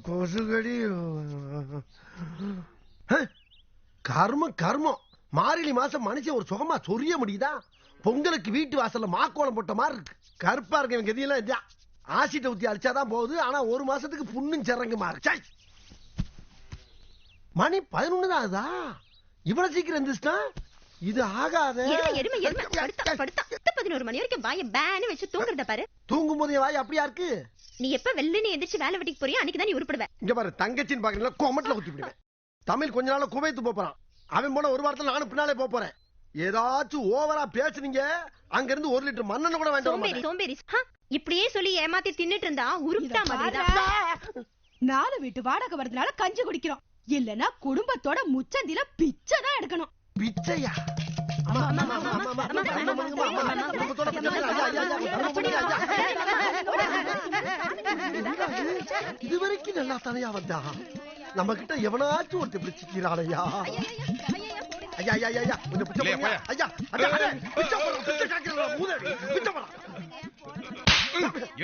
கொசுகடி கர்மம் கர்மம். மார்கழி மாசம் மனுஷன் ஒரு சுகமா சொரிய முடியுதா? பொங்கலுக்கு வீட்டு வாசல்ல மாக்கோலம் போட்ட மாதிரி இருக்கு. கருப்பா இருக்க எனக்கு எதையெல்லாம் இல்லையா? ஆசிட்ட ஊத்தி அடிச்சாதான் போகுது. ஆனா ஒரு மாசத்துக்கு புண்ணும் சிறங்குமா இருக்கு. மணி 11 தான் ஆகுதா? இவ்வளவு சீக்கிரம் எந்திரிச்சிட்டா? இது ஆகாத. 11 மணி வரைக்கும் வாய பேன்னு வச்சு தூங்குறத பாரு. தூங்கும் போதே வாய் அப்படியா இருக்கு? நீ எப்ப வெள்ளனே எந்திரிச்சு வேலை வெட்டிக்கு போறியோ அன்னைக்கு தான் நீ உருப்படுவ. இங்க பாரு, தங்கச்சின்னு பாக்குறீங்களா? கோமட்ல குத்தி விடுவேன். தமிழ் கொஞ்ச நாள் குவைத்து போறான். அவன் போன ஒரு வாரத்துல நானும் பின்னாலே போறேன். ஏதாச்சும் ஓவரா பேசுனீங்க, அங்க இருந்து 1 லிட்டர் மண்ணெண்ணெய் கூட வேண்டாம். சோம்பேறி இப்படியே சொல்லி ஏமாத்தி தின்னுட்டு இருந்தா உருப்பிட்டா மாதிரி. 4 வீட்டு வாடகை வரதுனால கஞ்சி குடிக்கிறோம். இல்லனா குடும்பத்தோட முச்சந்தில பிச்சை தான் எடுக்கணும். பிச்சையா? இதுவரைக்கும் நல்லா தனியா வந்தா நம்ம கிட்ட எவனாச்சும் ஒருத்தர் பிடிச்சிக்கிறாளையா? ஐயா ஐயா ஐயா கொஞ்சம் பிச்சை போடுங்க. ஐயா பிச்சை போடுங்க. பிச்சை கேக்குறீங்களா? மூதேவி பிச்சை போடுங்க.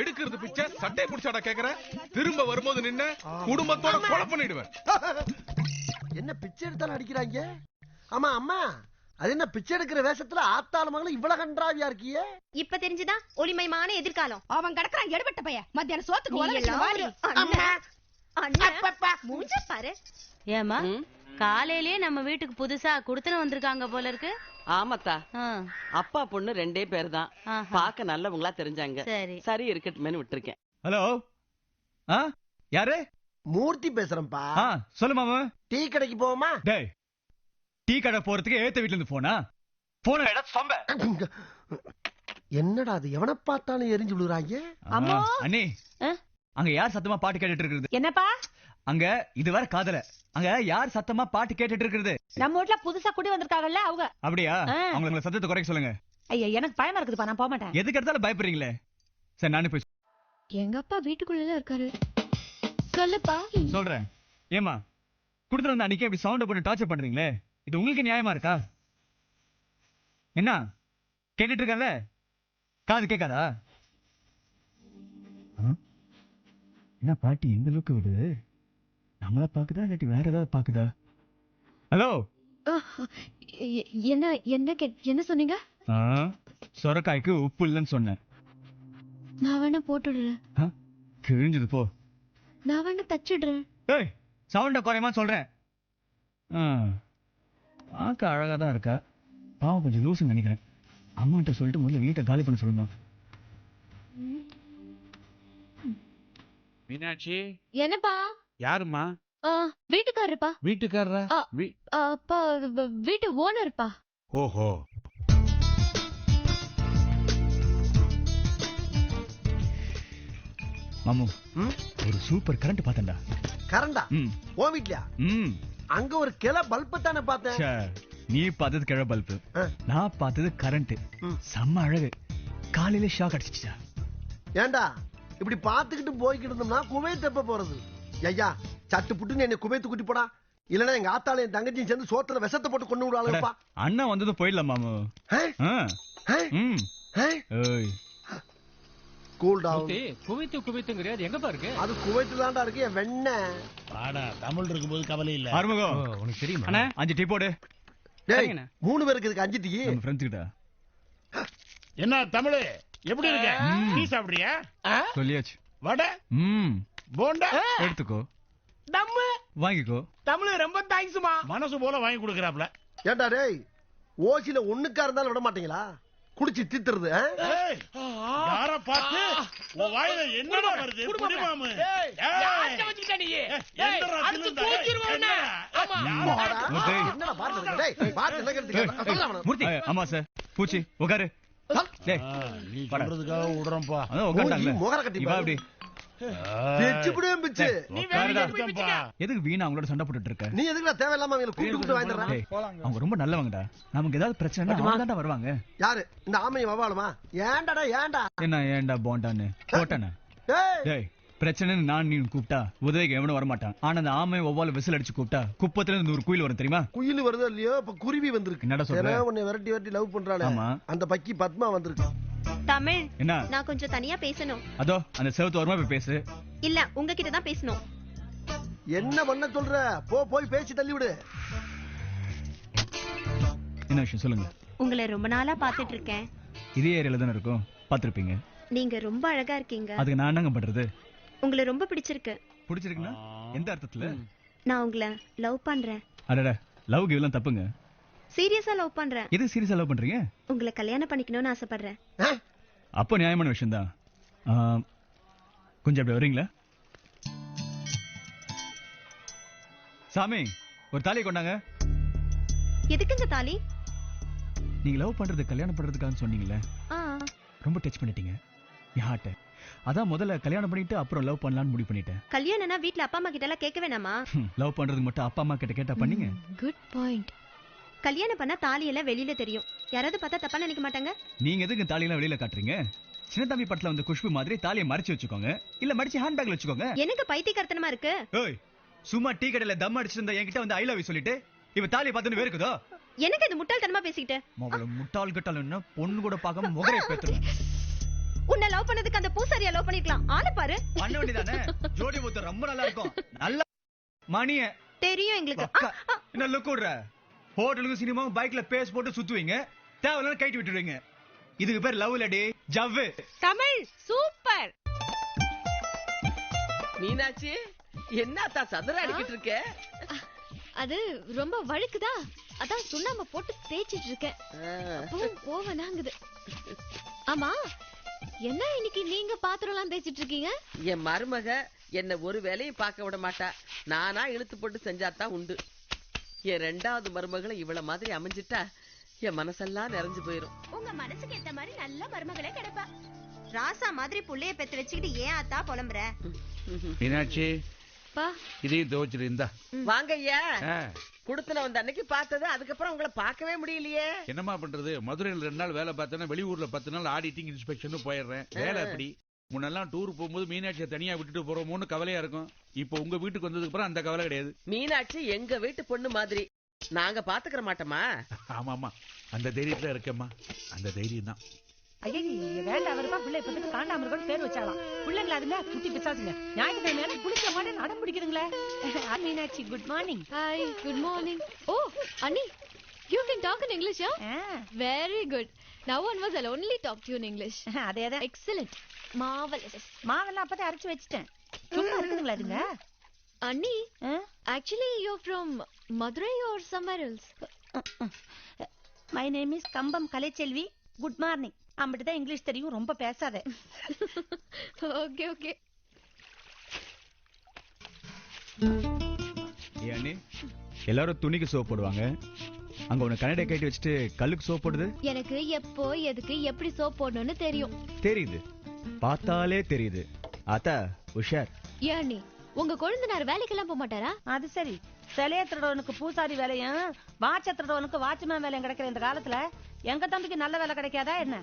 எடுக்கிறது பிச்சை சட்டை புடிச்சாடா கேக்குற? திரும்ப வரும்போது நின்னு குடும்பத்தோட கொலை பண்ணிடுவேன். என்ன பிச்சை எடுத்தாலும் அடிக்கிறாங்க? ஆமா அம்மா, அது என்ன பிச்சை எடுக்கிற வேஷத்துல ஆத்தாள மகளும் இவ்வளவு கன்றாவியா இருக்கியே? இப்ப தெரிஞ்சுதா ஒளிமயமான எதிர்காலம். அவன் கடக்குறான் எடுபட்ட பையன். மத்தியான சோத்துக்கு மூஞ்ச பாரு. ஏமா காலையிலேயே நம்ம வீட்டுக்கு புதுசா குடுத்தன வந்திருக்காங்க போல இருக்கு. ஆமாத்தா, அப்பா பொண்ணு 2 பேர் தான். பாக்க நல்லவங்களா தெரிஞ்சாங்க. சரி இருக்கட்டுமேனு விட்டுருக்கேன். ஹலோ, யாரு? மூர்த்தி பேசுறேன்ப்பா. சொல்லு மாமா. டீ கடைக்கு போவோமா? டேய், டீ கடை போறதுக்கு ஏத்த வீட்ல இருந்து போனா போன என்னடா அது? எவனை பார்த்தாலும் எரிஞ்சு விழுறாங்க. அண்ணி, அங்க யார் சத்தமா பாட்டு கேட்டுட்டு இருக்குது? என்னப்பா அங்க இது வேற காதல. அங்க யார் சத்தமா பாட்டு கேட்டுட்டு இருக்குது? நம்ம வீட்ல புதுசா குடி வந்திருக்காங்கல்ல அவங்க. அப்படியா? அவங்கள சத்தத்தை குறைக்க சொல்லுங்க. ஐயா எனக்கு பயமா இருக்குதுப்பா, நான் போக மாட்டேன். எதுக்கு எடுத்தாலும் பயப்படுறீங்களே. சரி நானே போய். எங்க அப்பா வீட்டுக்குள்ள இருக்காரு. சொல்லுப்பா. சொல்றேன். ஏமா குடுத்துட்டு வந்து அன்னைக்கு இப்படி சவுண்ட் போட்டு டார்ச்சர் பண்றீங்களே, இது உங்களுக்கு நியாயமா இருக்கா? என்ன கேட்டுட்டு இருக்கல, காது கேட்காதா? என்ன பாட்டி இந்த அளவுக்கு விடுது? நம்மள பாக்குதா இல்லாட்டி வேற ஏதாவது பாக்குதா? ஹலோ, என்ன என்ன என்ன சொன்னீங்க? சொரக்காய்க்கு உப்பு இல்லைன்னு சொன்னேன். நான் வேணா போட்டுடுறேன். கிழிஞ்சது போ. நான் வேணா தச்சிடுறேன். ஏய், சவுண்ட குறையமா சொல்றேன். பார்க்க அழகா தான் இருக்கா. பாவம் கொஞ்சம் லூசுன்னு நினைக்கிறேன். அம்மாட்ட சொல்லிட்டு முதல்ல வீட்டை காலி பண்ண சொல்லணும். மீனாட்சி. என்னப்பா? யாருமா? வீட்டுக்காரருப்பா. வீட்டுக்காரரா? அப்பா வீட்டு ஓனர்ப்பா. ஓஹோ. மாமு, ஒரு சூப்பர் கரண்ட் பார்த்தேன்டா. கரண்டா? ஓ வீட்லயா? அங்க ஒரு கிளை பல்ப தானே பார்த்தேன். நீ பார்த்தது கிளை பல்பு, நான் பார்த்தது கரண்ட். செம்ம அழகு. காலையில ஷாக் அடிச்சிச்சா. ஏண்டா இப்படி பாத்துக்கிட்டு போய்கிட்டு இருந்தோம்னா குவைத் எப்ப போறது? ஐயா சட்டு புட்டுன்னு என்ன குவைத்து கூட்டி போடா. இல்லன்னா எங்க ஆத்தால என் தங்கச்சியும் சேர்ந்து சோத்துல விஷத்தை போட்டு கொண்டு விடுவாங்கப்பா. அண்ணா வந்தது போயிடலாம் மாமு. Cool down. குவைத்துங்கிறது எங்கப்பா இருக்கு? அது குவைத்து தான்டா இருக்கு. என் வெண்ணெய் தமிழ் இருக்கும்போது கவலை இல்ல. ஆறுமுகம், உனக்கு தெரியுமா? அண்ணா 5 டீ போடு. டேய் 3 பேருக்கு இதுக்கு 5 டீ. நம்ம ஃப்ரெண்ட்ஸ் கிட்ட. என்ன தமிழ் எப்படி இருக்க? டீ சாப்பிடுறியா? சொல்லியாச்சு. வடை போண்டா எடுத்துக்கோ. தம்மு வாங்கிக்கோ. தமிழ் ரொம்ப தேங்க்ஸ்மா. மனசு போல வாங்கி கொடுக்கறாப்ல. ஏண்டா டேய், ஓசில ஒண்ணுக்கா இருந்தாலும் விட மாட்டீங்களா? குடிச்சு தித்துறது. யார பாத்து உன் வாயில என்னடா வருது? புடிமாமு. யார்ட்ட வச்சிட்ட நீ? அடிச்சு தூக்கிடுவானே. ஆமா. என்னடா பாத்து டேய், பாத்து என்ன கேக்குறீங்க? மூர்த்தி. ஆமா சார். பூச்சி உட்காரு. டேய் நீ சொல்றதுக்காக விடுறேன்ப்பா. அத உட்கார்ந்தாங்க. மோகர கட்டி வா அப்படி. வெச்சு புடியும் பிச்சு. நீ வேறடா. எதுக்கு வீணா அவங்களோட சண்டை போட்டுட்டு இருக்க? நீ எதுக்குடா தேவையில்லாம அவங்கள கூப்பிட்டு வாங்கிடுறா? அவங்க ரொம்ப நல்லவங்கடா. நமக்கு ஏதாவது பிரச்சனைனா அவங்க தான்டா வருவாங்க. யாரு இந்த ஆமையை வவாளுமா? ஏண்டாடா ஏண்டா? என்ன ஏண்டா போண்டான்னு போட்டானே? டேய் பிரச்சனைன்னு நான் நீ கூப்பிட்டா உதவிக்கு எவனும் வரமாட்டான். ஆனா அந்த ஆமை ஒவ்வால விசில் அடிச்சு கூப்பிட்டா குப்பத்துல இருந்து 100 குயில் வரும் தெரியுமா? குயில் வருதோ இல்லையோ, இப்ப குருவி வந்திருக்கு. என்னடா சொல்ற? உன்னை விரட்டி விரட்டி லவ் பண்றாளே அந்த பக்கி பத்மா வந்திருக்கு. தமிழ் என்ன நான் கொஞ்சம் தனியா பேசணும். அதோ அந்த செவத்து ஓரமா போய் பேசு. இல்ல உங்ககிட்ட தான் பேசணும். என்ன பண்ண சொல்ற? போய் பேசி தள்ளி விடு. என்ன விஷயம் சொல்லுங்க. உங்களை ரொம்ப நாளா பாத்துட்டு இருக்கேன். இதே ஏரியால தானே இருக்கும், பாத்திருப்பீங்க. நீங்க ரொம்ப அழகா இருக்கீங்க. அதுக்கு நான் என்னங்க பண்றது? உங்களை ரொம்ப பிடிச்சிருக்கு. பிடிச்சிருக்குன்னா எந்த அர்த்தத்துல? நான் உங்களை லவ் பண்றேன். அடடா, லவ் கிவ்லாம் தப்புங்க. சீரியஸா லவ் பண்றேன். எது சீரியஸா லவ் பண்றீங்க? உங்களை கல்யாணம் பண்ணிக்கணும்னு ஆசைப்படுறேன். அப்போ நியாயமான விஷயம் தான். கொஞ்சம் அப்படி வரீங்களா? சாமி, ஒரு தாலியை கொண்டாங்க. எதுக்குங்க தாலி? நீங்க லவ் பண்றது கல்யாணம் பண்றதுக்காக சொன்னீங்கல்ல, ரொம்ப டச் பண்ணிட்டீங்க என் ஹார்ட்ட. அதான் முதல்ல கல்யாணம் பண்ணிட்டு அப்புறம் லவ் பண்ணலாம்னு முடிவு பண்ணிட்டேன். கல்யாணம்னா வீட்ல அப்பா அம்மா கிட்ட எல்லாம் கேட்க வேணாமா? லவ் பண்றதுக்கு மட்டும் அப்பா அம்மா கிட்ட கேட்டா பண்ணீங்க. Good point. கல்யாணம் பண்ணா தாலி எல்லாம் வெளியில தெரியும். யாராவது பார்த்தா தப்பா நினைக்க மாட்டாங்க? நீங்க எதுக்கு தாலியெல்லாம் வெளியில காட்டுறீங்க? சின்ன தம்பி படத்துல வந்து குஷ்பு மாதிரி தாலியை மறைச்சு வச்சுக்கோங்க, இல்ல மடிச்சு ஹேண்ட்பேக்ல வச்சுக்கோங்க. எனக்கு பைத்தியக்காரத்தனமா இருக்கு. ஏய், சும்மா டீ கடையில தம் அடிச்சிருந்தா என்கிட்ட வந்து ஐ லவ் யூ சொல்லிட்டு இவ தாலியை பார்த்துன்னு வேர்க்குதோ? எனக்கு இது முட்டாள்தனமா பேசிக்கிட்டு. மொபைல முட்டாள் கட்டால் என்ன பொண்ணு கூட பார்க்காம முகரை பேத்துறேன். உன்னை லவ் பண்ணதுக்கு அந்த பூசாரியா லவ் பண்ணிக்கலாம். ஆளு பாரு. பண்ண வேண்டியதானே? ஜோடி முத்து ரொம்ப நல்லா இருக்கும். நல்ல மணிய தெரியும் எங்களுக்கு. என்ன லுக் விடுற? ஹோட்டலுக்கு சினிமாவும் பைக்ல பேஸ் போட்டு சுத்துவீங்க, தேவையில்லைன்னு கைட்டு விட்டுடுவீங்க. இதுக்கு பேர் லவ் இல்லடி, ஜவ்வு. தமிழ் சூப்பர். மீனாட்சி, என்னத்தா சதுர அடிக்கிட்டு இருக்க? அது ரொம்ப வழுக்குதா, அதான் சுண்ணாம்பு போட்டு தேய்ச்சிட்டு இருக்கேன். போவனாங்குது. ஆமா, என்ன இன்னைக்கு நீங்க பாத்திரம் எல்லாம் தேய்ச்சிட்டு இருக்கீங்க? என் மருமக என்ன ஒரு வேலையும் பார்க்க விட மாட்டா. நானா இழுத்து போட்டு செஞ்சாதான் உண்டு. என் ரெண்டாவது மருமகளை இவ்வளவு மாதிரி அமைஞ்சிட்டா என் மனசெல்லாம் நிறைஞ்சு போயிரும். உங்க மனசுக்கு ஏத்த மாதிரி நல்ல மருமகளே கிடைப்பா. ராசா மாதிரி புள்ளைய பெத்து வச்சுக்கிட்டு ஏன் ஆத்தா புலம்புற? மீனாட்சி, பா இதையும் துவச்சிரு. இந்தா வாங்க ஐயா. குடுத்தன வந்த அன்னைக்கு பார்த்தது, அதுக்கப்புறம் உங்களை பார்க்கவே முடியலையே. என்னமா பண்றது? மதுரையில் 2 நாள் வேலை பார்த்தேன்னா வெளியூர்ல 10 நாள் ஆடிட்டிங் இன்ஸ்பெக்ஷன் போயிடுறேன். வேலை அப்படி. முன்னெல்லாம் டூர் போகும்போது மீனாட்சியை தனியா விட்டுட்டு போறோமோன்னு கவலையா இருக்கும். இப்போ உங்க வீட்டுக்கு வந்ததுக்கு அப்புறம் அந்த கவலை கிடையாது. மீனாட்சி எங்க வீட்டு பொண்ணு மாதிரி. நாங்க பாத்துக்கிற மாட்டோமா? ஆமா ஆமா, அந்த தைரியத்துல இருக்கேம்மா. அந்த தைரியம் தான். ஐயா வேண்டாம் வருப்பா. பிள்ளை இப்ப காண்டாம கூட பேர் வச்சாலாம். பிள்ளைங்களா அதுங்க குட்டி பிசாசுங்க. ஞாயிற்றுக்கிழமை குளிக்க மாட்டேன் அடம் பிடிக்கிறீங்களே. Meenakshi, good morning. Hi, good morning. ஓ அண்ணி, you can talk in English, huh? Very good. Now onwards I'll only talk to you in English. அதேதான். Excellent. Marvelous. மாவெல்லாம் அப்பதான் அரைச்சு வச்சிட்டேன். சும்மா இருக்குதுங்களா அதுங்க? அண்ணி, actually you're from Madurai or somewhere else? My name is Kambam Kalaiselvi. Good morning. அம்பிட்டுதான் இங்கிலீஷ் தெரியும், ரொம்ப பேசாத. Okay, okay. ஏனே எல்லாரும் துணிக்கு சோப் போடுவாங்க, அங்க உன கனடா கட்டி வச்சுட்டு கல்லுக்கு சோப் போடுது. எனக்கு எப்போ எதுக்கு எப்படி சோப் போடணும்னு தெரியும். தெரியுது, பார்த்தாலே தெரியுது. ஆத்தா உஷார். ஏண்ணி, உங்க கொழுந்தனார் வேலைக்கெல்லாம் போக மாட்டாரா? அது சரி, சிலைய திருடவனுக்கு பூசாரி வேலையும் வாட்ச திருடவனுக்கு வாட்ச்மேன் வேலையும் கிடைக்கிற இந்த காலத்துல எங்க தம்பிக்கு நல்ல வேலை கிடைக்காதா என்ன?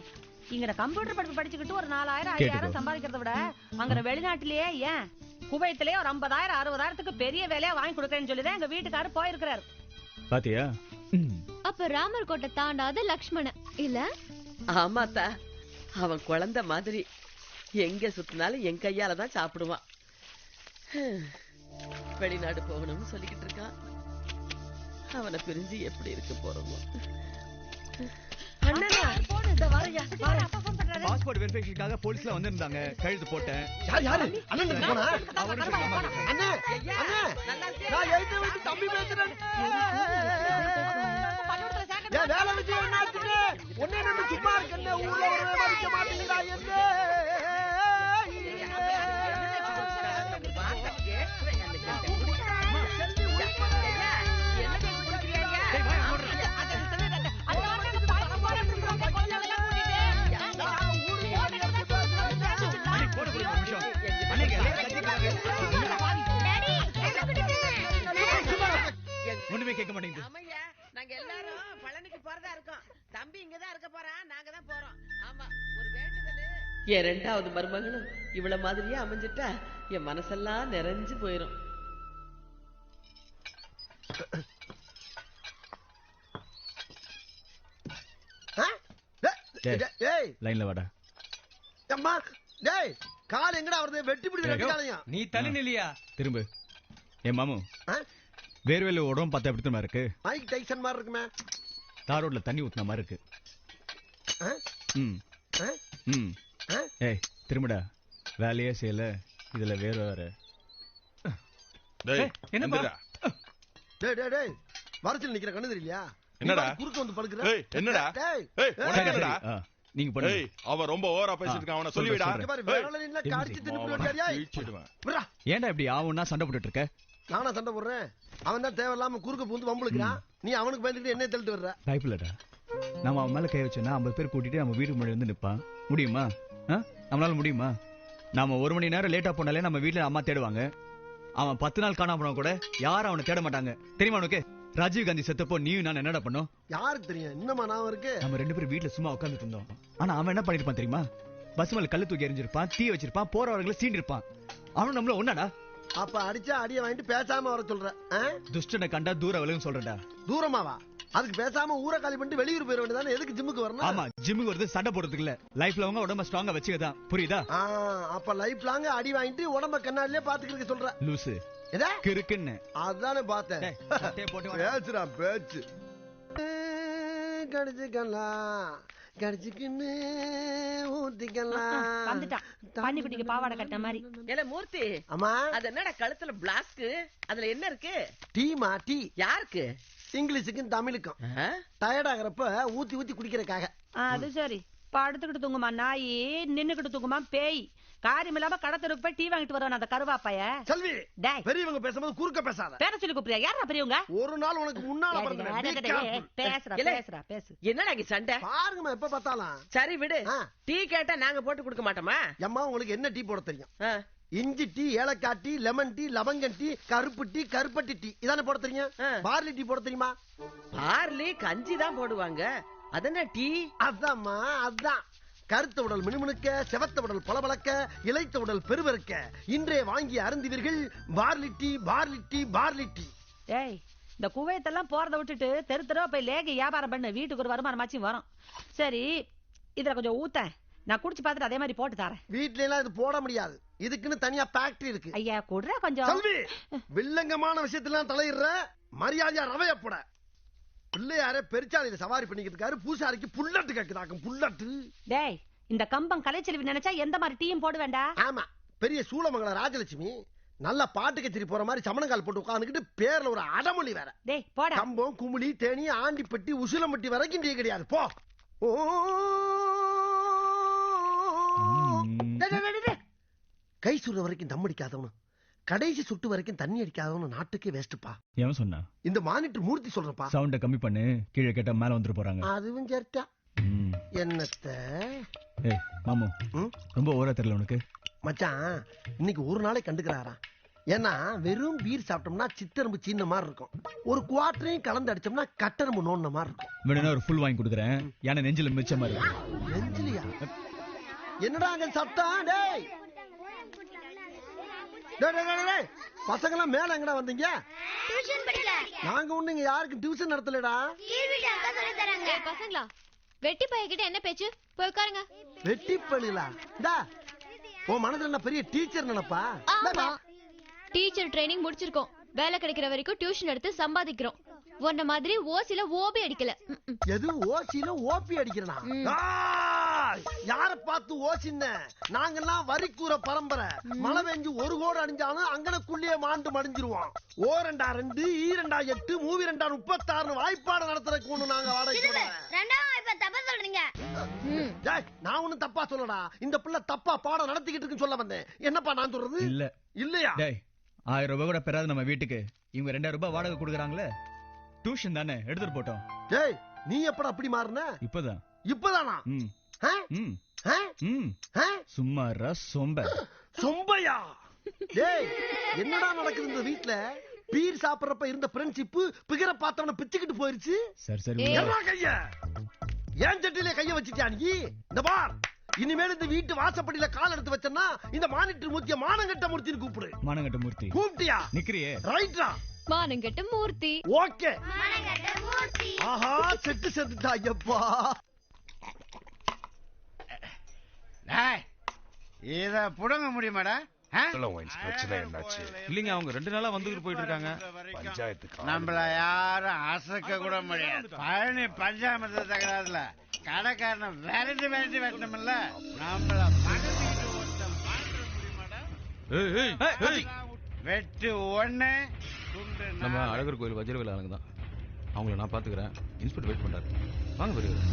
இங்க கம்ப்யூட்டர் படிப்பு படிச்சுக்கிட்டு ஒரு 4000 5000 சம்பாதிக்கிறத விட அங்க வெளிநாட்டிலேயே ஏன் குவைத்திலேயே ஒரு 50,000 60,000க்கு பெரிய வேலையா வாங்கி கொடுக்கறேன்னு சொல்லிதான் எங்க வீட்டுக்காரர் போயிருக்கிறாரு. பாத்தியா? அப்ப ராமர் கோட்டை தாண்டாத லக்ஷ்மண இல்ல? ஆமாத்தா, அவன் குழந்தை மாதிரி எங்க சுத்தினாலும் என் கையால தான் சாப்பிடுவான். வெளிநாடு போகணும்னு சொல்லிக்கிட்டு இருக்கான். அவனை பிரிஞ்சு எப்படி இருக்க போறோமோ. பாஸ்போர்ட் வெரிஃபிகேஷனுக்காக போலீஸ்ல வந்திருந்தாங்க, கழுத்து போட்டேன். யாரு அண்ணன் போனா? அண்ணே அண்ணே, நான் எழுதி விட்டு தம்பி பேசுறேன். ஏன் வேலை வச்சு என்னாச்சுன்னு ஒன்னே நம்ம சும்மா இருக்கேன். ஊர்ல ஒரு வலிக்க மாட்டேங்கிறா என்ன? ஒண்ணுமே கேட்க மாட்டேங்குது. நாங்க எல்லாரும் பழனிக்கு போறதா இருக்கோம். தம்பி இங்கதான் இருக்க போறான், நாங்க தான் போறோம். ஆமா, ஒரு வேண்டுதல். என் ரெண்டாவது மருமகளும் இவ்வளவு மாதிரியே அமைஞ்சிட்டா என் மனசெல்லாம் நிறைஞ்சு போயிரும். டேய் லைன்ல வாடா. அம்மா டேய் கால் எங்கடா வருது? வெட்டி பிடி ரெண்டு காலையும். நீ தள்ளி நில்லியா? திரும்ப. ஏ மாமு, ஆ? வேர்வேல உடம்பு பார்த்தா எப்படி தெரியுமா இருக்கு? மைக் டைசன் மாதிரி இருக்குமே. தார் ரோட்ல தண்ணி ஊத்துன மாதிரி இருக்கு. ஆ? ம் ஆ? ம். ஆ? ஏய் திரும்படா. வேலையே செய்யல, இதுல வேற. டேய் என்னப்பா? எந்திரா. டேய் டேய் டேய் வரச்சில் நிக்கிற கண்ணு தெரியலையா? என்னடா? குறுக்க வந்து படுக்குற. ஏய் என்னடா? டேய் ஏய் உனக்கு என்னடா? நீங்க பண்ணுங்க. ஏய் அவன் ரொம்ப ஓவரா பேசிட்டு இருக்கான், அவனை சொல்லி விடா. இங்க பாரு விரல நின்னா காடிச்சு திருப்பி விட்டாரியா? கிழிச்சிடுவேன். விட்றா. ஏன்டா இப்படி ஆவுன்னா சண்டை போட்டுட்டு இருக்க? நானா சண்டை போடுறேன்? அவன் தான் தேவையில்லாம குறுக்க பூந்து வம்புழுக்கிறான். நீ அவனுக்கு பயந்துட்டு என்ன தள்ளிட்டு வர்ற? டைப்லடா. நம்ம அவன் மேல கை வச்சோன்னா 50 பேர் கூட்டிட்டு நம்ம வீட்டுக்கு முன்னாடி வந்து நிப்பான். முடியுமா? நம்மளால முடியுமா? நாம 1 மணி நேரம் லேட்டா போனாலே நம்ம வீட்டுல அம்மா தேடுவாங்க. அவன் 10 நாள் காணாம போனா கூட யாரும் அவனை தேட மாட்டாங்க. தெரியுமா உனக்கு? ராஜீவ் காந்தி செத்தப்போ நீயும் நான் என்னடா பண்ணோம்? யாருக்கு தெரியும்? இன்னமா நான் இருக்கு. நம்ம 2 பேரும் வீட்டுல சும்மா உட்கார்ந்துட்டு இருந்தோம். ஆனா அவன் என்ன பண்ணிருப்பான் தெரியுமா? பஸ் மேல கல்லு தூக்கி எறிஞ்சிருப்பான், தீ வச்சிருப்பான், போறவர்களை சீண்டிருப்பான். அவனும் நம்மள ஒண்ணாடா. அப்ப அடிச்சா அடிய வாங்கிட்டு பேசாம வர சொல்ற? துஷ்டனை கண்டா தூர விலகுன்னு சொல்றேன்டா. தூரமாவா? அதுக்கு பேசாம ஊரை காலி பண்ணிட்டு வெளியூர் போயிட வேண்டியதானே? எதுக்கு ஜிம்முக்கு வரணும்? ஆமா, ஜிம்முக்கு வருது சண்டை போடுறதுக்கு இல்ல. லைஃப்ல அவங்க உடம்ப ஸ்ட்ராங்கா வச்சுக்கதான். புரியுதா? அப்ப லைஃப் லாங்க அடி வாங்கிட்டு உடம்ப கண்ணாடிலே பாத்துக்கிறதுக்கு சொல்ற? லூசு எதா கிறுக்குன்னு. அதானே பார்த்தேன். பேச்சுடா பேச்சு. கடிச்சுக்கலாம் கடிச்சுக்கின்னு ஊத்திக்கலாம். வந்துட்டான் பன்னிக்குட்டிக்கு பாவாடை கட்டின மாதிரி. ஏல மூர்த்தி, அம்மா அது என்னடா கழுத்துல பிளாஸ்க்? அதுல என்ன இருக்கு? டீமா டீ. யாருக்கு? இங்கிலீஷுக்கும் தமிழுக்கும். டயர்ட் ஆகிறப்ப ஊத்தி ஊத்தி குடிக்கிறக்காக. அது சரி. படுத்துக்கிட்டு தூங்குமா நாயி, நின்னுக்கிட்டு தூங்குமா பேய். காரியம் இல்லாம கடத்தருக்கு போய் டீ வாங்கிட்டு வருவான் அந்த கருவாப்பைய. செல்வி, டேய் பெரியவங்க பேசும்போது குறுக்க பேசாத. பேர சொல்லி கூப்பிடுறியா? யாரா பெரியவங்க? ஒரு நாள் உனக்கு முன்னால பிறந்தேன். பேசு. என்னடா இங்க சண்டை? பாருங்கம்மா எப்ப பார்த்தாலும். சரி விடு. டீ கேட்டா நாங்க போட்டு கொடுக்க மாட்டோமா? அம்மா உங்களுக்கு என்ன டீ போட தெரியும்? ஆ. இஞ்சி டீ, ஏலக்காய் டீ, லெமன் டீ, லவங்கம் டீ, கருப்பு டீ, கருப்பட்டி டீ இதானே போட தெரியும்? பார்லி டீ போட தெரியுமா? பார்லி கஞ்சி தான் போடுவாங்க. அதென்ன டீ? அதாம்மா அதான். கருத்த உடல் மினுமினுக்க, செவத்த உடல் பளபளக்க, இளைத்த உடல் பெருவருக்க இன்றைய வாங்கி அருந்துவீர்கள் barley tea, barley tea, barley tea. ஏய், இந்த குவைத்தெல்லாம் போறத விட்டுட்டு தெரு தெருவா போய் லேக வியாபாரம் பண்ணு. வீட்டுக்கு ஒரு வருமானமாச்சும் வரும். சரி, இதுல கொஞ்சம் ஊத்தேன். நான் குடிச்சு பார்த்துட்டு அதே மாதிரி போட்டு தரேன். வீட்ல எல்லாம் இது போட முடியாது. இதுக்குன்னு தனியா ஃபேக்டரி இருக்கு. ஐயா குடுற கொஞ்சம். செல்வி, வில்லங்கமான விஷயத்துல தலையிடுற. மரியாதையா ரவைய போட. பிள்ளையாரே பெருச்சாலையில சவாரி பண்ணிக்கிட்டு இருக்காரு. பூசாரிக்கு புல்லட்டு கேக்குதாக்கும். புல்லட்டு. டேய், இந்த கம்பம் கலைச்செல்வி நினைச்சா எந்த மாதிரி டீயும் போட வேண்டாம். ஆமா, பெரிய சூளமங்கல ராஜலட்சுமி நல்ல பாட்டு கச்சேரி போற மாதிரி சமணங்கால் போட்டு உட்கார்ந்துக்கிட்டு பேர்ல ஒரு அடமொழி வேற. டேய் போடா. கம்பம், குமுளி, தேனி, ஆண்டிப்பட்டி, உசிலம்பட்டி வரைக்கும் டீ கிடையாது. போ. கை சுடுற வரைக்கும் தம் அடிக்காதவனு, கடைசி சுட்டு வரைக்கும் தண்ணி அடிக்காதவனு நாட்டுக்கே வேஸ்ட்பா. ஏன் சொன்னா? இந்த மானிட்டர் மூர்த்தி சொல்றப்பா. சவுண்ட கம்மி பண்ணு, கீழே கேட்டா மேல வந்துட்டு போறாங்க. அதுவும் சரிட்டா. என்னத்த? ஏய் மாமு, ரொம்ப ஓரா தெரியல உனக்கு. மச்சான் இன்னைக்கு ஒரு நாளை கண்டுக்கிறாரா? ஏன்னா வெறும் பீர் சாப்பிட்டோம்னா சித்தரம்பு சீன மாதிரி இருக்கும். ஒரு குவார்டரையும் கலந்து அடிச்சோம்னா கட்டரம்பு நோண்ட மாதிரி இருக்கும். வேணும்னா ஒரு ஃபுல் வாங்கி கொடுக்குறேன். ஏன்னா நெஞ்சில மிச்சமா இருக்கு. நெஞ்சிலியா? என்னடா அங்க சத்தம்? டேய் பசங்க எல்லாம் மேல எங்கடா வந்தீங்க? நாங்க ஒண்ணு இங்க யாருக்கும் டியூஷன் நடத்தலடா. பசங்களா, வெட்டி பையகிட்ட என்ன பேச்சு? போய் உட்காருங்க. வெட்டி பள்ளிகளா? உன் மனதுல என்ன பெரிய டீச்சர் நினைப்பா? டீச்சர் ட்ரைனிங் முடிச்சிருக்கோம். வேலை கிடைக்கிற வரைக்கும் டியூஷன் எடுத்து சம்பாதிக்கிறோம். உன்ன மாதிரி ஓசில ஓபி அடிக்கல. எது ஓசில ஓபி அடிக்கிறனா? யார பார்த்து ஓசின்ன? நாங்கெல்லாம் வரிக்கூற பரம்பரை. மழை பெஞ்சு ஒரு கோடு அடிஞ்சாலும் அங்கனக்குள்ளேயே மாண்டு மடிஞ்சிருவோம். ஓ 2 2 ஈ 2 8 மூவி 2 36 வாய்ப்பாடு நடத்துறதுக்கு ஒண்ணு நாங்க வாடகை. நான் ஒண்ணும் தப்பா சொல்லடா. இந்த பிள்ளை தப்பா பாடம் நடத்திக்கிட்டு இருக்குன்னு சொல்ல வந்தேன். என்னப்பா நான் சொல்றது? இல்ல இல்லையா? 1000 ரூபாய் கூட பெறாது நம்ம வீட்டுக்கு. இவங்க 2000 ரூபாய் வாடகை கொடுக்குறாங்களே. டியூஷன் தானே, எடுத்துட்டு போட்டோம். டேய், நீ எப்படா அப்படி மாறுன? இப்பதான். இப்பதானா? சும்மாரா சொம்ப. சொம்பையா? டேய், என்னடா நடக்குது இந்த வீட்ல? பீர் சாப்பிடுறப்ப இருந்த ஃப்ரெண்ட்ஷிப் பிகர பார்த்தவன பிச்சுக்கிட்டு போயிருச்சு. சரி சரி. என்ன கைய? ஏன் சட்டிலே கைய வச்சிட்டியா நீ? இந்த பார், இனிமேல் இந்த வீட்டு வாசப்படியில கால் எடுத்து வச்சனா இந்த மானிட்டர் மூர்த்திய மானங்கட்ட மூர்த்தின்னு கூப்பிடு. மானங்கட்ட மூர்த்தி கூப்பிட்டியா? நிக்கிறியே. ரைட்டா? மானங்கட்ட மூர்த்தி. ஓகே. ஆஹா, செட்டு செத்துட்டா. ஐயப்பா, இத புடுங்க முடியுமாடா? பிரச்சனை என்னாச்சு? இல்லைங்க, அவங்க 2 நாளா வந்துட்டு போயிட்டு இருக்காங்க. பஞ்சாயத்துக்கு நம்மள யாரும் அசைக்க கூட முடியாது. பழனி பஞ்சாமிரத தகராறுல கடைக்காரனை விரட்டி வெட்டணும்ல. நம்மள பக்கத்துக்கிட்டு ஒருத்தன் மாற்ற முடியுமாடா? வெட்டு ஒண்ணு நம்ம அழகர் கோயில் வஜ்ரவேல் ஆளுங்க தான். அவங்கள நான் பாத்துக்கிறேன். இன்ஸ்பெக்டர் வெயிட் பண்றாரு. வாங்க பெரியவர்.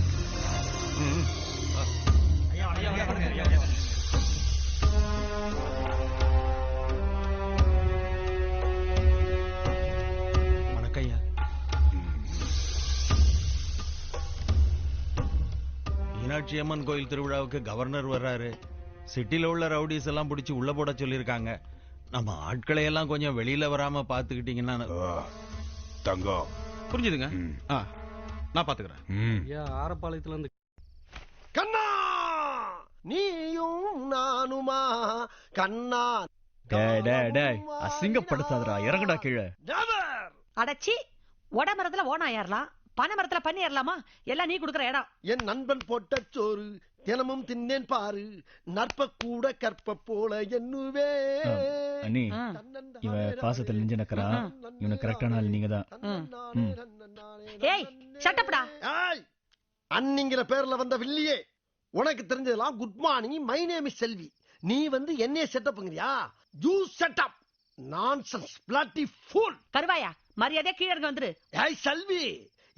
வணக்கம். மீனாட்சி அம்மன் கோயில் திருவிழாவுக்கு கவர்னர் வர்றாரு. சிட்டில உள்ள ரவுடிஸ் எல்லாம் பிடிச்சி உள்ள போட சொல்லியிருக்காங்க. நம்ம ஆட்களை எல்லாம் கொஞ்சம் வெளியில வராம பாத்துக்கிட்டீங்கன்னா. தங்கம் புரிஞ்சுதுங்க. நான் பாத்துக்கிறேன். ஆரப்பாளையத்துல இருந்து கண்ணா நீயும் நானுமா கண்ணா. அசிங்கப்படுத்தாதடா, இறங்குடா கீழே. அடச்சி ஒட மரத்துல ஓனா ஏறலாம், பனை மரத்துல பண்ணி ஏறலாமா? எல்லாம் நீ குடுக்கற இடம். என் நண்பன் போட்ட சோறு தினமும் தின்னேன் பாரு, நற்ப கூட கற்ப போல என்னுவே. அண்ணி, இவன் பாசத்துல நெஞ்சு நக்கறா. இவனுக்கு கரெக்டான ஆள் நீங்க தான். ஏய் ஷட்டப்டா. ஏய் அன்னிங்கிற பேர்ல வந்த வில்லியே, உனக்கு தெரிஞ்சதெல்லாம் good morning, my name is Selvi. நீ வந்து என்னைய செட்டப்ங்கறியா? You setup nonsense bloody fool. கருவாயா, மரியாதையா கீழ இறங்க வந்துரு. ஏய் செல்வி,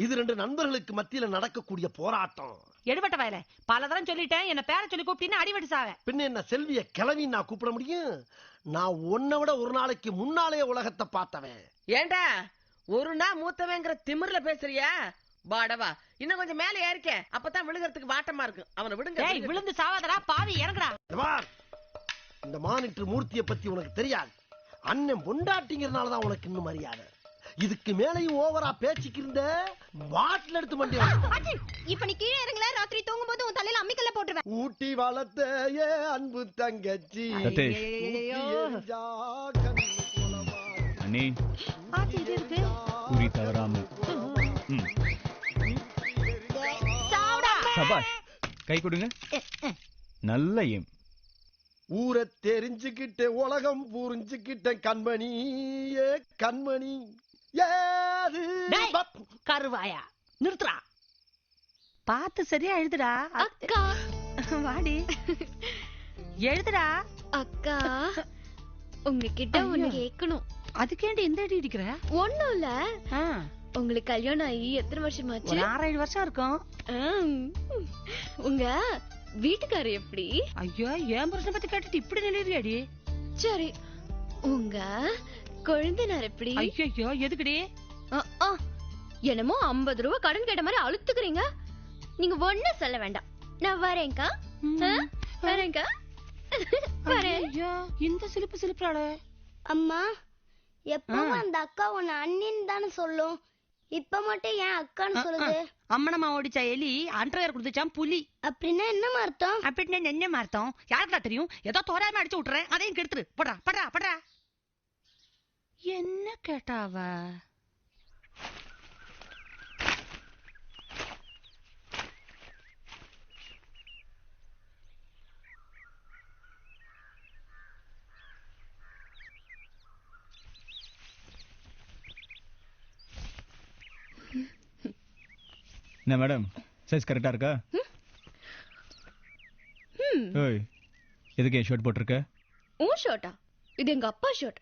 இது 2 நண்பர்களுக்கு மத்தியில நடக்கக்கூடிய போராட்டம். எடுபட்ட வயல பல தரம் சொல்லிட்டேன். என்ன பேரை சொல்லி கூப்பிட்டீங்கன்னா அடிவெட்டு சாவே. பின்ன என்ன செல்விய கிளவி நான் கூப்பிட முடியும்? நான் உன்னை விட ஒரு நாளைக்கு முன்னாலே உலகத்தை பார்த்தவன். ஏண்டா ஒரு நாள் மூத்தவங்கிற திமிர்ல பேசுறியா? பாடவா, இன்னும் கொஞ்சம் மேல ஏறிக்க, அப்பதான் விழுகிறதுக்கு வாட்டமா இருக்கு. அவனை விடுங்க. ஏய் விழுந்து சாவாதடா பாவி, இறங்குடா. இந்த மானிட்டர் மூர்த்தியை பத்தி உனக்கு தெரியாது. அண்ணன் பொண்டாட்டிங்கிறதுனாலதான் உனக்கு இன்னும் மரியாதை. இதுக்கு மேலையும் ஓவரா பேச்சுக்கு இருந்த பாட்டில் எடுத்து மண்டி. இப்ப நீ கீழே இறங்கல, ராத்திரி தூங்கும் போது உன் தலையில அம்மிக்கல்ல போட்டுருவேன். ஊட்டி வளர்த்த ஏ அன்பு தங்கச்சி. அண்ணி குறி தவறாம. சபாஷ், கை கொடுங்க. நல்ல எம். ஊரை தெரிஞ்சுக்கிட்டேன், உலகம் புரிஞ்சுக்கிட்டேன் கண்மணி, ஏ கண்மணி. கருவாயா நிறுத்துறா. பார்த்து சரியா எழுதுடா. அக்கா வாடி எழுதுடா. அக்கா உங்ககிட்ட ஒண்ணு கேட்கணும். அதுக்கேண்டி இந்த அடி அடிக்கிற? ஒண்ணும் இல்ல. உங்களுக்கு கல்யாணம் ஆகி எத்தனை வருஷமாச்சு? 6-7 வருஷம் இருக்கும். உங்க வீட்டுக்காரர் எப்படி? ஐயோ, என் புருஷனை பத்தி கேட்டுட்டு இப்படி நினைறியாடி? சரி, உங்க கொழுந்தனார் எப்படி? ஐயோ எதுக்குடி? என்னமோ 50 ரூபாய் கடன் கேட்ட மாதிரி அழுத்துக்கிறீங்க. நீங்க ஒண்ணு சொல்ல வேண்டாம். நான் வரேன்க்கா. வரேன்க்கா. வரேன். இந்த சிலிப்பு சிலிப்புறாளே. அம்மா, எப்பவும் அந்த அக்கா உன்னை அண்ணின்னு தானே சொல்லும், இப்ப மட்டும் ஏன் அக்கான்னு சொல்லுது? அம்மனம்மா ஓடிச்சா எலி, அண்டர்வேர் கொடுத்துச்சான் புலி. அப்படின்னா என்ன அர்த்தம்? அப்படின்னா என்ன அர்த்தம்? யாருக்கா தெரியும்? ஏதோ தோராயமா அடிச்சு விட்டுறேன், அதையும் கெடுத்துரு. படுறா படுறா படுறா. என்ன கேட்டாவ? என்ன மேடம், சைஸ் கரெக்டா இருக்கா? ஓய், எதுக்கு என் ஷர்ட் போட்டிருக்க? உன் ஷர்ட்டா? இது எங்க அப்பா ஷர்ட்.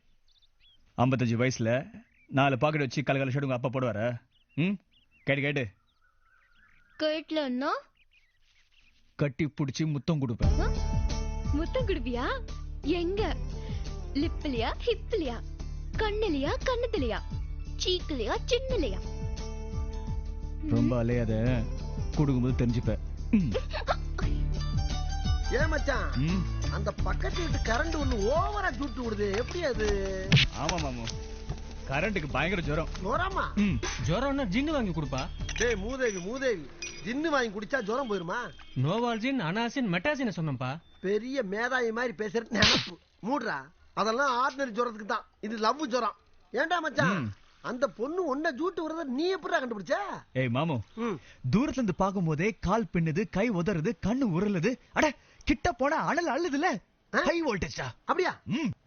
55 வயசுல 4 பாக்கெட் வச்சு கலகல ஷர்ட் உங்க அப்பா போடுவாரா? கேட்டு கேட்டு கேட்லன்னா கட்டி பிடிச்சி முத்தம் கொடுப்பேன். முத்தம் குடுப்பியா? எங்க? லிப்லயா, ஹிப்லயா, கண்ணுலயா, கண்ணத்துலயா, சீக்குலயா, சின்னலையா? ரொம்ப அலையாத, கொடுக்கும்போது தெரிஞ்சுப்பேன். ஏன் மச்சான், அந்த பக்கத்து வீட்டு கரண்ட் ஒண்ணு ஓவரா ஜூட்டு விடுது, எப்படி அது? ஆமா மாமு, கரண்ட்டுக்கு பயங்கர ஜுரம். ஜுரமா? ஜுரம்னா ஜின்னு வாங்கி கொடுப்பா. டேய் மூதேவி மூதேவி, ஜின்னு வாங்கி குடிச்சா ஜுரம் போயிருமா? நோவால்ஜின், அனாசின், மெட்டாசின் சொன்னப்பா. பெரிய மேதாவி மாதிரி பேசுறது நினைப்பு. மூடுறா, அதெல்லாம் ஆர்டினரி ஜுரத்துக்கு தான், இது லவ் ஜுரம். ஏன்டா மச்சான், அந்த பொண்ணு ஒன்ன ஜூட்டு வரத நீ எப்படிடா கண்டுபிடிச்ச? ஏய் மாமு, தூரத்துல இருந்து பாக்கும் போதே கால் பின்னுது, கை உதறுது, கண்ணு உருளுது. அட கிட்ட போனா அனல் அள்ளுதுல, ஹை வோல்டேஜ்டா. அப்படியா?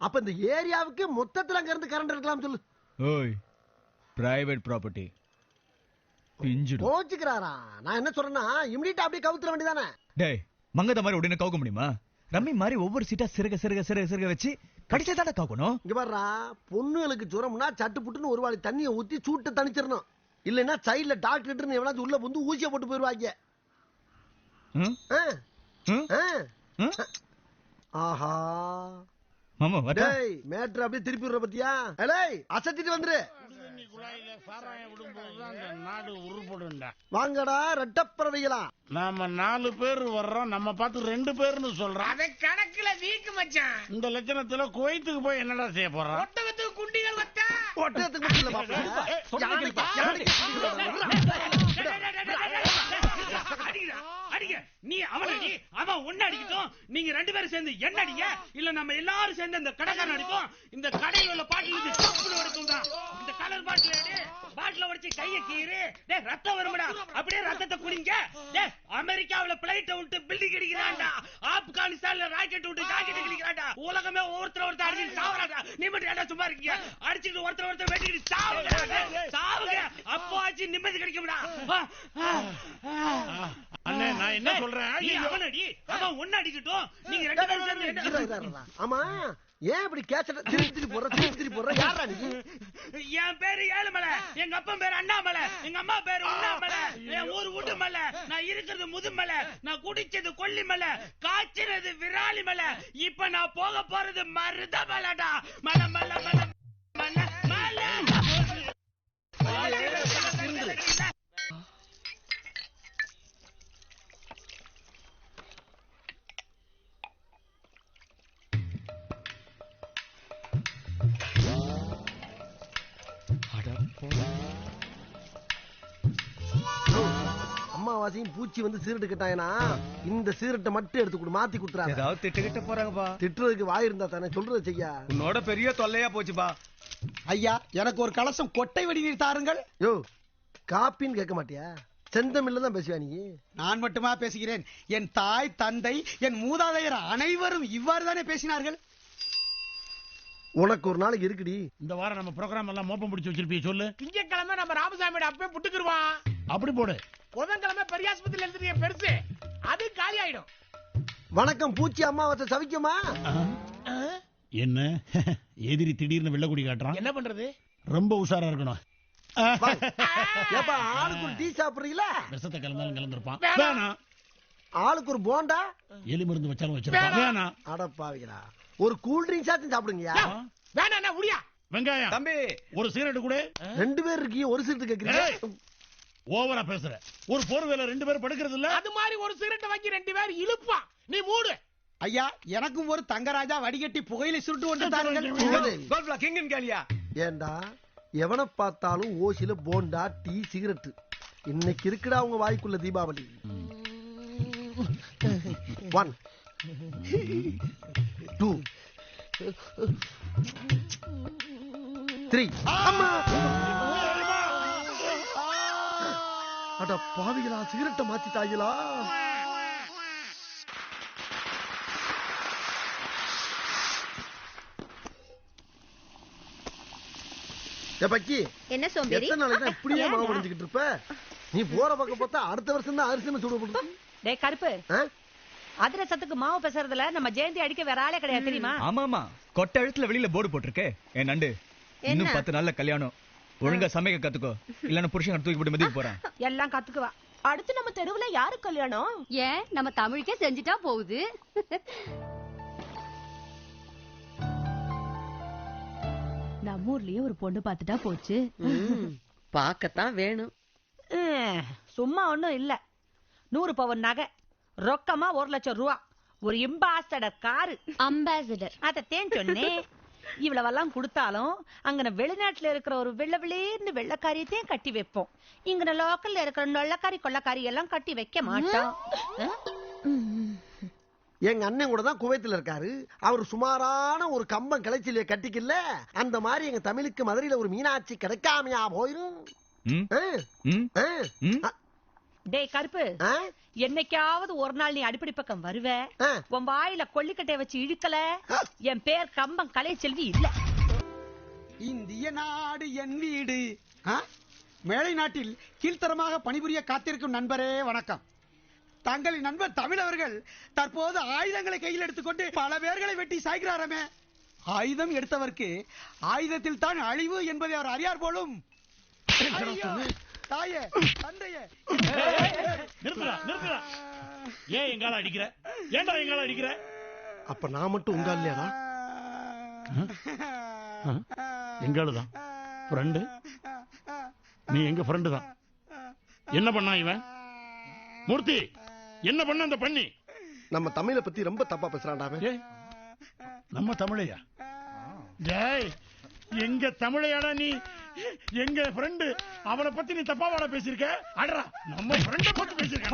அப்ப இந்த ஏரியாவுக்கு மொத்தத்துல அங்க இருந்து கரண்ட் இருக்கலாம் சொல்லு. ஓய், பிரைவேட் ப்ராப்பர்ட்டி பிஞ்சிடும். கோச்சுக்கிறாரா? நான் என்ன சொல்றேன்னா இமிடியேட்டா அப்படியே கவுத்துற வேண்டியதானே. டேய், மங்கத மாதிரி உடனே கவுக்க முடியுமா? ரம்மி மாதிரி ஒவ்வொரு சீட்டா சிறுக சிறுக சிறுக சிறுக வச்சு கடிச்சா தானே கவுக்கணும். இங்க பாருடா, பொண்ணுகளுக்கு ஜுரம்னா சட்டு புட்டுன்னு ஒரு வாளி தண்ணியை ஊத்தி சூட்டை தணிச்சிடணும். இல்லைன்னா சைடுல டாக்டர் எவனாச்சும் உள்ள வந்து ஊசியை போட்டு போயிருவாங்க. ஆஹா மாமா வரடா. டேய், மேட்டர் அப்படியே திருப்பி விடுற பத்தியா? ஏய், அசத்திட்டு வந்துரு. நாடு உருப்படுண்டா. வாங்கடா ரெட்டப்பறவைகளா. நாம 4 பேர் வர்றோம், நம்ம பார்த்து 2 பேர்னு சொல்றோம். அதை கணக்குல வீக்கு மச்சான். இந்த லட்சணத்துல குவைத்துக்கு போய் என்னடா செய்ய போறோம்? ஒட்டகத்துக்கு குண்டிகள் வச்சா. ஒட்டகத்துக்கு மட்டும் இல்ல பாப்பா. அடிங்க, நீ அவனடி, அவன் ஒண்ணு அடிக்கட்டும். நீங்க 2 பேரும் சேர்ந்து என்ன அடிங்க, இல்ல நம்ம எல்லாரும் சேர்ந்து இந்த கடைக்காரன் அடிப்போம். இந்த கடையில உள்ள பாட்டில் இருந்து டப்புனு வரைக்கும் தான். இந்த கலர் பாட்டில் எடு, பாட்டில உடைச்சு கைய கீறு. டேய், ரத்தம் வரும்டா, அப்படியே ரத்தத்தை குடிங்க. டேய், அமெரிக்காவுல பிளைட் விட்டு பில்டிங் அடிக்கிறான்டா, ஆப்கானிஸ்தான்ல ராக்கெட் விட்டு ராக்கெட் அடிக்கிறான்டா. உலகமே ஒருத்தர் அடிச்சு சாவறான்டா. நீ மட்டும் என்ன சும்மா இருக்கீங்க? அடிச்சிட்டு ஒருத்தர் வெட்டிட்டு சாவுங்க, சாவுங்க. அப்போ ஆச்சு நிம்மதி கிடைக்கும்டா. அண்ணே, நான் என்ன சொல்றேன்? நீ அவனடி, அவன் ஒண்ணு அடிக்கட்டும். நீங்க 2 பேரும் சேர்ந்து. ஆமா, ஏன் இப்படி கேசட்ட திருப்பி போடுற? யாரா நீ? என் பேரு ஏழுமலை, எங்க அப்பா பேரு அண்ணாமலை, எங்க அம்மா பேரு உண்ணாமலை, என் ஊர் உடுமலை, நான் இருக்கிறது முதுமலை, நான் குடிச்சது கொல்லிமலை, காய்ச்சிறது விராலிமலை, இப்ப நான் போக போறது மருதமலைடா. மலை மலை மலை மலை மலை. அம்மாவாசையும் பூச்சி வந்து சீரட்டு கட்டாயனா இந்த சீரட்டை மட்டும் எடுத்து கொடு, மாத்தி குடுறாங்க. ஏதாவது திட்டுக்கிட்ட போறாங்கப்பா. திட்டுறதுக்கு வாய் இருந்தா தானே சொல்றது செய்யா. உன்னோட பெரிய தொல்லையா போச்சுப்பா. ஐயா, எனக்கு ஒரு கலசம் கொட்டை வடிநீர் தாருங்கள். யோ, காப்பின்னு கேட்க மாட்டியா? செந்தமிழ்ல தான் பேசுவா நீ. நான் மட்டுமா பேசுகிறேன்? என் தாய், தந்தை, என் மூதாதையர் அனைவரும் இவ்வாறு தானே பேசினார்கள். உனக்கு ஒரு நாளைக்கு இருக்குடி. இந்த வாரம் நம்ம ப்ரோகிராம் எல்லாம் மோப்பம் பிடிச்சு வச்சிருப்பீங்க சொல்லு. திங்கக்கிழமை நம்ம ராமசாமியோட அப்பவே புட்டுக்குருவான். அப்படி போடு. புதன்கிழமை பெரியாஸ்பத்திரியில எழுதுறிய பெருசு, அது காலி ஆயிடும். வணக்கம் பூச்சி அம்மாவாசை சவிக்குமா? என்ன எதிரி திடீர்னு வெள்ளக்குடி காட்டுறான்? என்ன பண்றது? ரொம்ப உஷாரா இருக்கணும். ஏப்பா, ஆளுக்கு ஒரு டீ சாப்பிடுறீங்களா? விஷத்தை கலந்தாலும் கலந்துருப்பான். வேணாம். ஆளுக்கு ஒரு போண்டா, எலி மருந்து வச்சாலும் வச்சிருப்பான். வேணாம். அடப்பாவிங்களா, ஒரு கூல் ட்ரிங்க்ஸ் ஆச்சும் சாப்பிடுங்கயா. வேணாம், முடியா. வெங்காயம் தம்பி, ஒரு சிகரெட் கூட. 2 பேர் இருக்கீங்க, ஒரு சிகரெட் கேக்குறீங்க. ஓவரா பேசுற. ஒரு போர்வேல 2 பேர் படுக்கிறது இல்ல. அது மாதிரி ஒரு சிகரெட் வாங்கி 2 பேர் இழுப்பா. நீ மூடு. ஐயா, எனக்கும் ஒரு தங்கராஜா வடிகட்டி புகையிலை சுருட்டு கொண்டு தாருங்கள். ஏண்டா, எவனை பார்த்தாலும் ஓசில போண்டா, டீ, சிகரெட். இன்னைக்கு இருக்குடா உங்க வாய்க்குள்ள தீபாவளி. 1 2 3. அட பாவிகளா, சிகரெட்டை மாத்திட்டாங்களா? பக்கி, என்ன சோம்பேறி? எத்தனை நாளைக்கு தான் இப்படியே மாவு முடிஞ்சுக்கிட்டு இருப்ப? நீ போற பக்கம் பார்த்தா அடுத்த வருஷம் தான் அரிசி சுட. டேய் கருப்பு, அதிரசத்துக்கு மாவு பேசுறதுல நம்ம ஜெயந்தி அடிக்க வேற ஆளே கிடையாது தெரியுமா? ஆமாமா, கொட்டை எழுத்துல வெளியில போர்டு போட்டிருக்கே. என் நண்டு, இன்னும் 10 நாள்ல கல்யாணம். ஒழுங்கா சமைக்க கத்துக்கோ, இல்லன்னா புருஷன் தூக்கி போட்டு மதிக்கு போறான். எல்லாம் கத்துக்குவா. அடுத்து நம்ம தெருவுல யாரு கல்யாணம்? ஏன் நம்ம தமிழுக்கே செஞ்சுட்டா போகுது. நம்ம ஊர்லயே ஒரு பொண்ணு பாத்துட்டா போச்சு. பாக்கத்தான் வேணும். சும்மா ஒண்ணும் இல்ல. 100 பவுன் நகை, ரொக்கமா 1 லட்சம் ரூபா, ஒரு அம்பாசடர் காரு. அம்பாசடர் அதத்தேன் சொன்னேன். இவ்வளவெல்லாம் கொடுத்தாலும் அங்கன வெளிநாட்டுல இருக்கிற ஒரு வெள்ளவிலேர்ந்து வெள்ளக்காரியத்தையும் கட்டி வைப்போம். இங்கன லோக்கல்ல இருக்கிற நொள்ளக்காரி கொள்ளக்காரி எல்லாம் கட்டி வைக்க மாட்டோம். எங்க அண்ணன் கூட தான் குவைத்துல இருக்காரு. அவர் சுமாரான ஒரு கம்பம் கிளைச்சில கட்டிக்கல. அந்த மாதிரி எங்க தமிழுக்கு மதுரையில ஒரு மீனாட்சி கிடைக்காமையா போயிரும். டேய் கருப்பு, என்னைக்காவது ஒரு நாள் நீ அடிப்படை பக்கம் வருவ, உன் வாயில கொள்ளிக்கட்டைய வச்சு இழுக்கல, என் பேர் கம்பம் கலைச்செல்வி இல்ல. இந்திய நாடு என் வீடு. மேலை நாட்டில் கீழ்த்தரமாக பணிபுரிய காத்திருக்கும் நண்பரே வணக்கம். தங்களின் நண்பர் தமிழவர்கள் தற்போது ஆயுதங்களை கையில் எடுத்துக்கொண்டு பல பேர்களை வெட்டி சாய்கிறாரமே. ஆயுதம் எடுத்தவர்க்கு ஆயுதத்தில் தான் அழிவு என்பதை அவர் அறியார் போலும். தாயே, தந்தையே, நிறுத்துடா. ஏன் எங்கால அடிக்கிற? ஏன்டா எங்கால அடிக்கிற? அப்ப நான் மட்டும் உங்க இல்லையாடா? எங்காலுதான் ஃப்ரெண்டு. நீ எங்க ஃப்ரெண்டு தான். என்ன பண்ணா இவன்? மூர்த்தி, என்ன பண்ண அந்த பண்ணி? நம்ம தமிழை பத்தி ரொம்ப தப்பா பேசுறான்டா. நம்ம தமிழையா? ஜெய், எங்க தமிழையாடா நீ? எங்க ஃப்ரெண்டு, அவனை பத்தி நீ தப்பா பேசியிருக்க. அடரா, நம்ம ஃப்ரெண்ட பத்தி பேசியிருக்க.